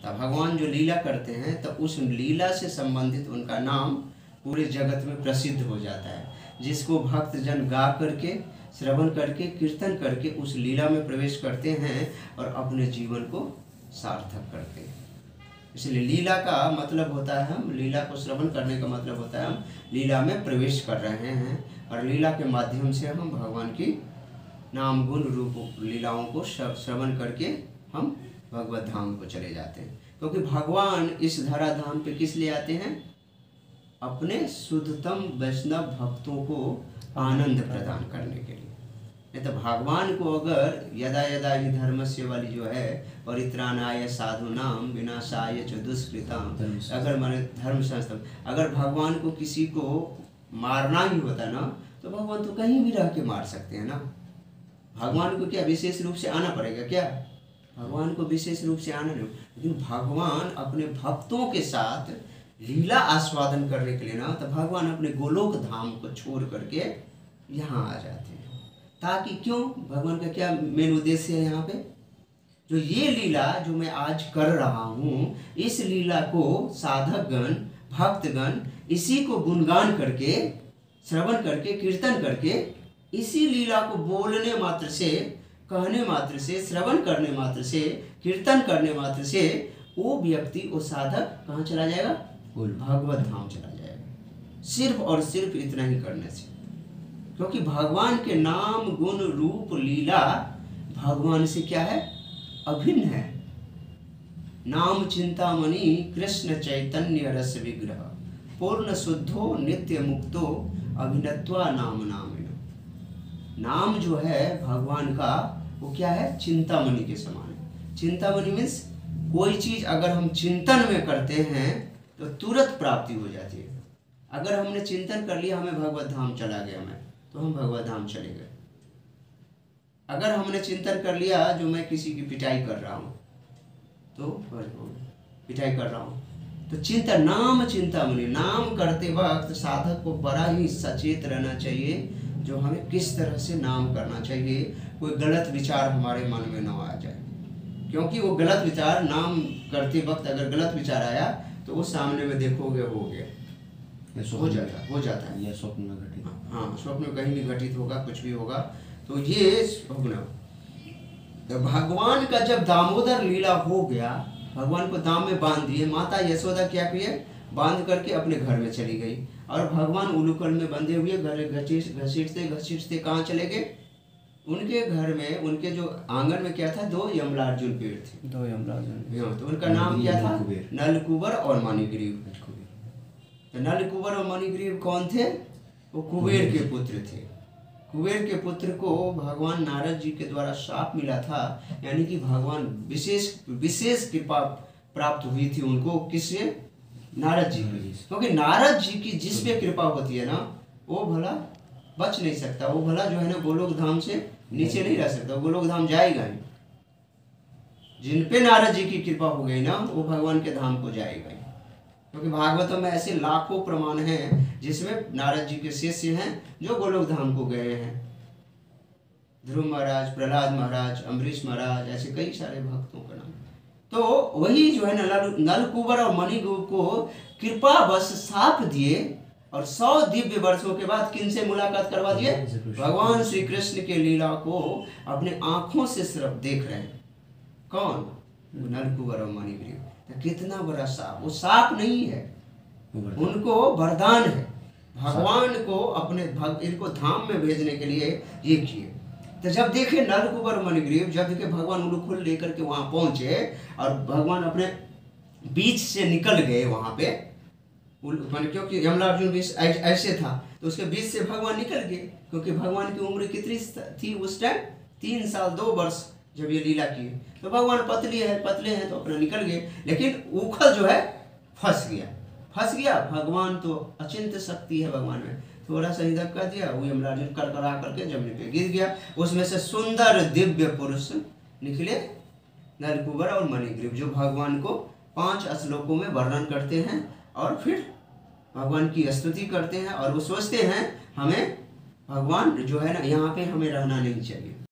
तो भगवान जो लीला करते हैं तो उस लीला से संबंधित उनका नाम पूरे जगत में प्रसिद्ध हो जाता है, जिसको भक्त जन गा करके, श्रवण करके, कीर्तन करके उस लीला में प्रवेश करते हैं और अपने जीवन को सार्थक करते हैं। इसलिए लीला का मतलब होता है, हम लीला को श्रवण करने का मतलब होता है हम लीला में प्रवेश कर रहे हैं और लीला के माध्यम से हम भगवान की नाम गुण रूप लीलाओं को श्रवण करके हम भगवत धाम को चले जाते हैं। क्योंकि भगवान इस धराधाम पे किस लिए आते हैं? अपने शुद्धतम वैष्णव भक्तों को आनंद प्रदान करने के लिए। नहीं तो भगवान को अगर यदा यदा ही धर्मस्य वाली जो है परित्राणाय साधूनाम विनाशाय च दुष्कृताम, अगर माने धर्म संस्थान, अगर भगवान को किसी को मारना ही होता ना तो भगवान तो कहीं भी रह के मार सकते हैं ना। भगवान को क्या विशेष रूप से आना पड़ेगा क्या? भगवान को विशेष रूप से आना नहीं, लेकिन भगवान अपने भक्तों के साथ लीला आस्वादन करने के लिए ना तो भगवान अपने गोलोक धाम को छोड़ करके यहाँ आ जाते हैं। ताकि क्यों? भगवान का क्या मेन उद्देश्य है यहाँ पे? जो ये लीला जो मैं आज कर रहा हूँ, इस लीला को साधकगण, भक्तगण इसी को गुणगान करके, श्रवण करके, कीर्तन करके, इसी लीला को बोलने मात्र से, कहने मात्र से, श्रवण करने मात्र से, कीर्तन करने मात्र से वो व्यक्ति, वो साधक कहाँ चला जाएगा? भगवत धाम चला जाएगा। सिर्फ और सिर्फ इतना ही करने से। क्योंकि भगवान के नाम गुण रूप लीला भगवान से क्या है? अभिन्न है। नाम चिंतामणि कृष्ण चैतन्य रस विग्रह पूर्ण शुद्धो नित्य मुक्तो अभिनत्वा नाम नामिन। नाम जो है भगवान का वो क्या है? चिंतामणि के समान है। चिंतामणि मीन्स कोई चीज अगर हम चिंतन में करते हैं तो तुरंत प्राप्ति हो जाती है। अगर हमने चिंतन कर लिया हमें भगवत धाम चला गया मैं, तो हम भगवत धाम चले गए। अगर हमने चिंतन कर लिया जो मैं किसी की पिटाई कर रहा हूँ, तो पिटाई कर रहा हूँ, तो चिंतन, नाम चिंतामणि, नाम करते वक्त साधक को बड़ा ही सचेत रहना चाहिए जो हमें किस तरह से नाम करना चाहिए। कोई गलत विचार हमारे मन में ना आ जाए, क्योंकि वो गलत विचार, नाम करते वक्त अगर गलत विचार आया तो वो सामने में देखोगे हो गया, हो जाता है। यह स्वप्न में घटित, हाँ, स्वप्न में कहीं भी घटित होगा, कुछ भी होगा, तो ये स्वप्न। तो भगवान का जब दामोदर लीला हो गया, भगवान को दाम में बांध दिए, माता यशोदा क्या किए? बांध करके अपने घर में चली गई और भगवान उलूकल में बंधे हुए घर घसीटते कहाँ चले गए? उनके घर में, उनके जो आंगन में क्या था? 2 यमलार्जुन पेड़ थे। 2 यमराज। तो उनका नाम क्या था? नलकुबर और मणिग्रीव। तो नलकुबर और मणिग्रीव कौन थे? वो कुबेर के पुत्र थे। कुबेर के पुत्र को भगवान नारद जी के द्वारा शाप मिला था, यानी कि भगवान विशेष कृपा प्राप्त हुई थी उनको। किससे? नारद जी की। क्योंकि नारद जी की जिस पे कृपा होती है ना, वो भला बच नहीं सकता, वो भला जो है ना गोलोक धाम से नीचे नहीं रह सकता, गोलोक धाम जाएगा ही। जिन पे नारद जी की कृपा हो गई ना, वो भगवान के धाम को जाएगा ही। क्योंकि भागवतों में ऐसे लाखों प्रमाण हैं जिसमें नारद जी के शिष्य हैं जो गोलोक धाम को गए हैं। ध्रुव महाराज, प्रहलाद महाराज, अम्बरीश महाराज, ऐसे कई सारे भक्तों का नाम। तो वही जो है ना नलकुबर और मणिग्रीव को कृपा बस साप दिए और 100 दिव्य वर्षों के बाद किनसे मुलाकात करवा दिए? भगवान श्री कृष्ण के लीला को अपने आंखों से सिर्फ देख रहे हैं। कौन? नलकुबर और मणिग्रीव। तो कितना बड़ा साप, वो साप नहीं है, उनको वरदान है। भगवान को अपने इनको धाम में भेजने के लिए ये किए। तो जब देखे नलकुबर और मणिग्रीव, जब देखे भगवान उलूखुल लेकर के वहां पहुंचे और भगवान अपने बीच से निकल गए वहां पे, क्योंकि यमलार्जुन बीच ऐसे था तो उसके बीच से भगवान निकल गए। क्योंकि भगवान की उम्र कितनी थी उस टाइम? 3 साल 2 वर्ष जब ये लीला की, तो भगवान पतले हैं तो अपना निकल गए। लेकिन उखल जो है फंस गया। भगवान तो अचिंत्य शक्ति है भगवान में, थोड़ा सा ही धक्का दिया, वो यमलार्जुन कड़कड़ा करके जमीन पे गिर गया। उसमें से सुंदर दिव्य पुरुष निकले, नलकुबर और मणिग्रीव, जो भगवान को 5 श्लोकों में वर्णन करते हैं और फिर भगवान की स्तुति करते हैं। और वो सोचते हैं हमें भगवान जो है ना यहाँ पे हमें रहना नहीं चाहिए,